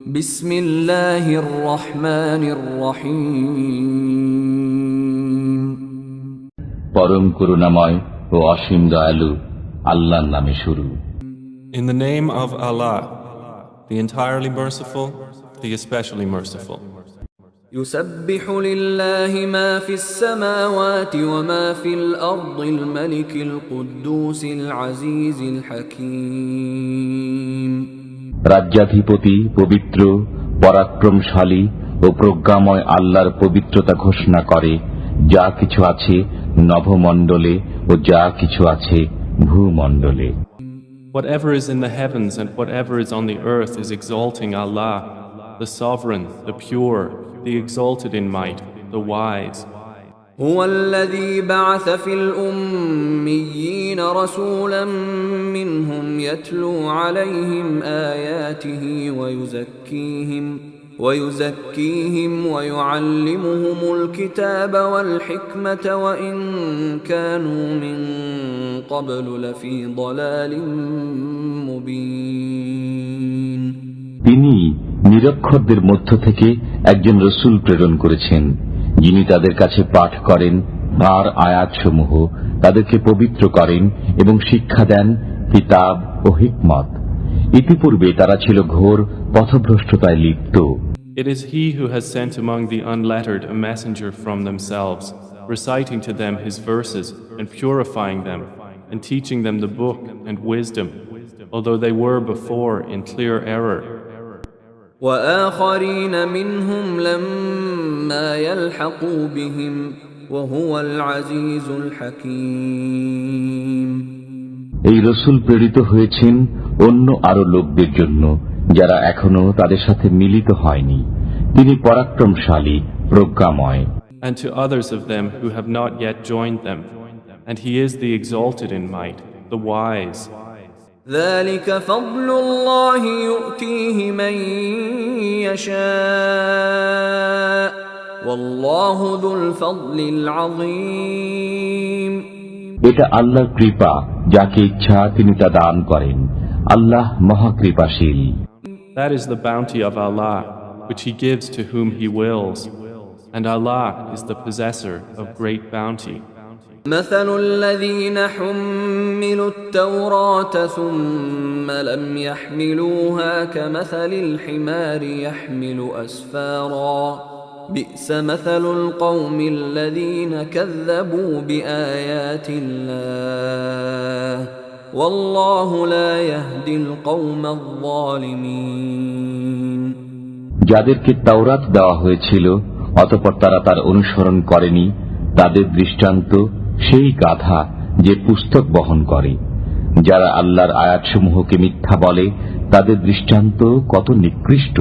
بسم الله الرحمن الرحيم পরম করুণাময় ও অসীম দয়ালু আল্লাহর নামে শুরু। In the name of Allah, the entirely merciful, the especially merciful. يسبح لله ما في السماوات وما في الأرض الملك القدوس العزيز الحكيم রাজ্যাধিপতি পবিত্র পরাক্রমশালী ও প্রজ্ঞাময় আল্লাহর পবিত্রতা ঘোষণা করে যা কিছু আছে নভমণ্ডলে ও যা কিছু আছে ভূমণ্ডলে। Whatever is in the heavens and whatever is on the earth is exalting Allah, the sovereign, the pure, the exalted in might, the wise. هو الذي بعث في الأميين رسولا منهم يتلو عليهم آياته ويزكيهم ويعلمهم الكتاب والحكمة وإن كانوا من قبل لفي ضلال مبين তিনি নিরক্ষরদের মধ্য থেকে একজন রসূল প্রেরণ করেছেন, যিনি তাদের কাছে পাঠ করেন তাঁর আয়াতসমূহ, তাদেরকে পবিত্র করেন এবং শিক্ষা দেন কিতাব ও হিকমত। ইতিপূর্বে তারা ছিল ঘোর পথভ্রষ্টতায় লিপ্ত। It is He who has sent among the unlettered a messenger from themselves, reciting to them His verses and purifying them, and teaching them the book and wisdom, although they were before in clear error. وآخرين منهم لما يلحقوا بهم وهو العزيز الحكيم এই রসূল প্রেরিত হয়েছেন অন্য আরো লোকদের জন্য যারা এখনো তাদের সাথে মিলিত হয়নি। তিনি পরাক্রমশালী প্রজ্ঞাময়। And to others of them who have not yet joined them, and He is the exalted in might, the wise. ذلك فضل الله يؤتيه من يشاء والله ذو الفضل العظيم এটা আল্লাহর কৃপা, যাকে ইচ্ছা তিনি তা দান করেন। আল্লাহ মহাকৃপাশীল। That is the bounty of Allah, which He gives to whom He wills, and Allah is the possessor of great bounty. مثل الذين حملوا التوراة ثم لم يحملوها كمثل الحمار يحمل أسفارا بئس مثل القوم الذين كذبوا بآيات الله والله لا يهدي القوم الظالمين যাদেরকে তাওরাত দেওয়া হয়েছিল অতঃপর তারা তার অনুসরণ করেনি, তাদের দৃষ্টান্ত সেই গাধা যে পুস্তক বহন করে। যারা আল্লাহর আয়াতসমূহকে মিথ্যা বলে তাদের দৃষ্টান্ত কত নিকৃষ্ট।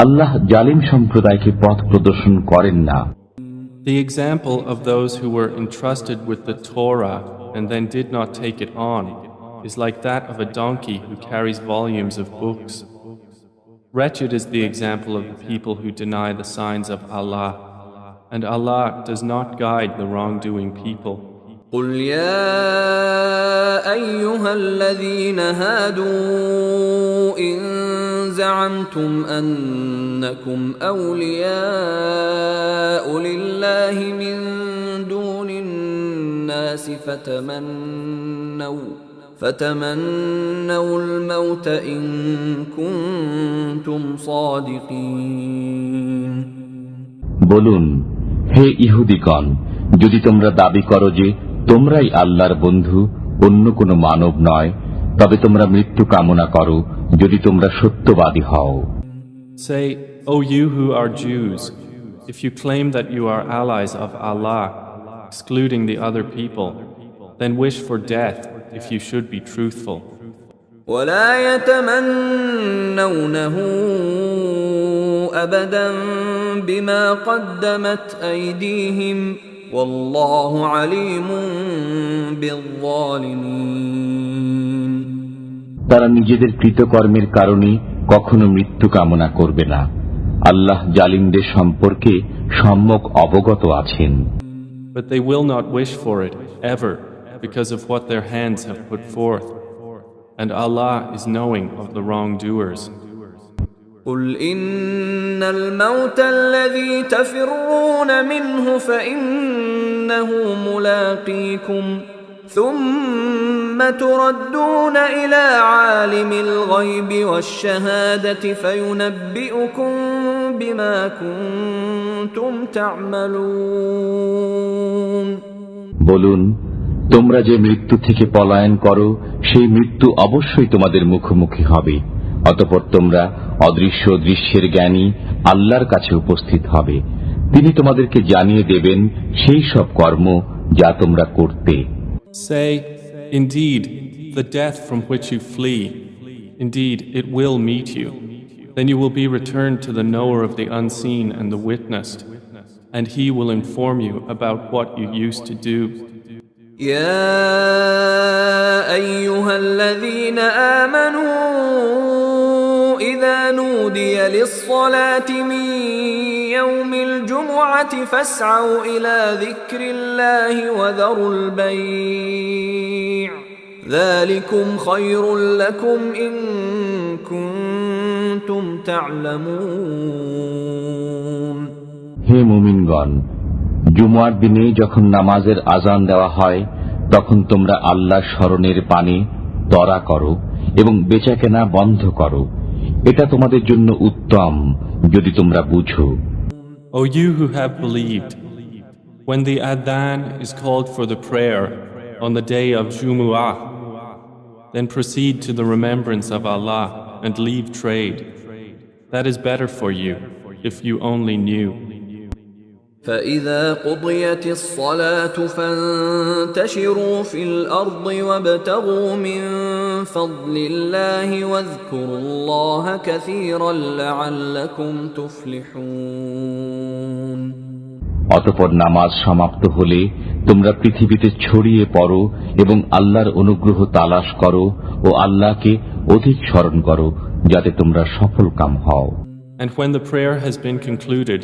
আল্লাহ জালিম সম্প্রদায়কে পথ প্রদর্শন করেন না। The example of those who were entrusted with the Torah and then did not take it on is like that of a donkey who carries volumes of books. Wretched is the example of the people who deny the signs of Allah, and Allah does not guide the wrongdoing people. قل يا أيها الذين هادوا إن زعمتم أنكم أولياء لله من دون الناس فتمنوا الموت إن كنتم صادقين বলুন, হে ইহুদিগণ, যদি তোমরা দাবি করো যে তোমরাই আল্লাহর বন্ধু, অন্য কোনো মানব নয়, তবে তোমরা মৃত্যু কামনা করো যদি তোমরা সত্যবাদী হও। Say, O you who are Jews, if you claim that you are allies of Allah, excluding the other people, then wish for death if you should be truthful. ولا يتمنونه أبدا بما قدمت أيديهم والله عليم بالظالمين তারা নিজেদের কৃতকর্মের কারণে কখনো মৃত্যু কামনা করবে না। আল্লাহ জালিমদের সম্পর্কে সম্যক অবগত আছেন। But they will not wish for it ever because of what their hands have put forth. And Allah is knowing of the wrongdoers. قل إن الموت الذي تفرون منه فإنه ملاقيكم ثم تردون إلى عالم الغيب والشهادة فينبئكم بما كنتم تعملون বলুন, তোমরা যে মৃত্যু থেকে পলায়ন করো সেই মৃত্যু অবশ্যই তোমাদের মুখোমুখি হবে। অতঃপর তোমরা অদৃশ্য দৃশ্যের জ্ঞানী আল্লাহর কাছে উপস্থিত হবে। তিনি তোমাদেরকে জানিয়ে দেবেন সেই সব কর্ম যা তোমরা করতে। Say, indeed, the death from which you flee, indeed, it will meet you. Then you will be returned to the knower of the unseen and the witnessed, and he will inform you about what you used to do. يا أيها الذين آمنوا إذا نودي للصلاة من يوم الجمعة فاسعوا إلى ذكر الله وذروا البيع ذلكم خير لكم إن كنتم تعلمون হে মুমিনগণ, জুমার দিনে যখন নামাজের আজান দেওয়া হয় তখন তোমরা আল্লাহর স্মরণের পানে তরা করো এবং বেচাকেনা বন্ধ করো। এটা তোমাদের জন্য উত্তম যদি তোমরা বুঝো। O you who have believed, when the adhan is called for the prayer on the day of Jumu'ah, then proceed to the remembrance of Allah and leave trade. That is better for you if you only knew. فإذا قضيت الصلاة فانتشروا في الأرض وابتغوا من فضل الله واذكروا الله كثيرا لعلكم تفلحون অতঃপর নামাজ সমাপ্ত হলে তোমরা পৃথিবীতে ছড়িয়ে পড়ো এবং আল্লাহর অনুগ্রহ তালাশ করো ও আল্লাহকে অধিক স্মরণ করো যাতে তোমরা সফলকাম হও। And when the prayer has been concluded,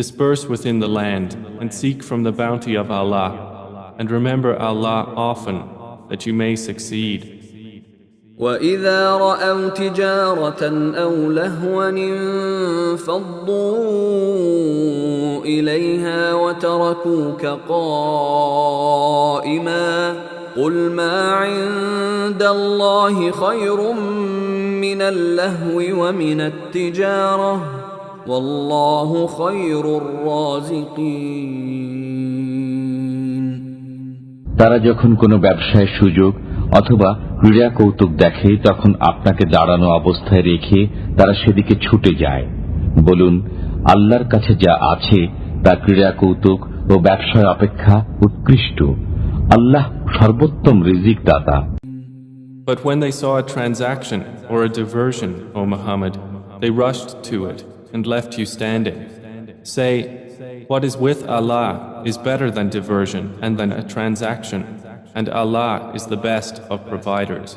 disperse within the land and seek from the bounty of Allah, and remember Allah often that you may succeed. وَإِذَا رَأَوْا تِجَارَةً أَوْ لَهْوًا انفَضُّوا إِلَيْهَا وَتَرَكُوكَ قَائِمًا قُلْ مَا عِندَ اللَّهِ خَيْرٌ مِّنَ اللَّهْوِ وَمِنَ التِّجَارَةِ وَاللَّهُ خَيْرُ الرَّازِقِينَ তারা যখন কোনো ব্যবসায় সুযোগ অথবা ক্রীড়া কৌতুক দেখে তখন আপনাকে দাঁড়ানো অবস্থায় রেখে তারা সেদিকে ছুটে যায়। বলুন, আল্লাহর কাছে যা আছে তা ক্রীড়া কৌতুক ও ব্যবসায় অপেক্ষা উৎকৃষ্ট। আল্লাহ সর্বোত্তম রিজিক দাতা। But when they saw a transaction or a diversion, O Muhammad, they rushed to it and left you standing. Say, what is with Allah is better than diversion and than a transaction, and Allah is the best of providers.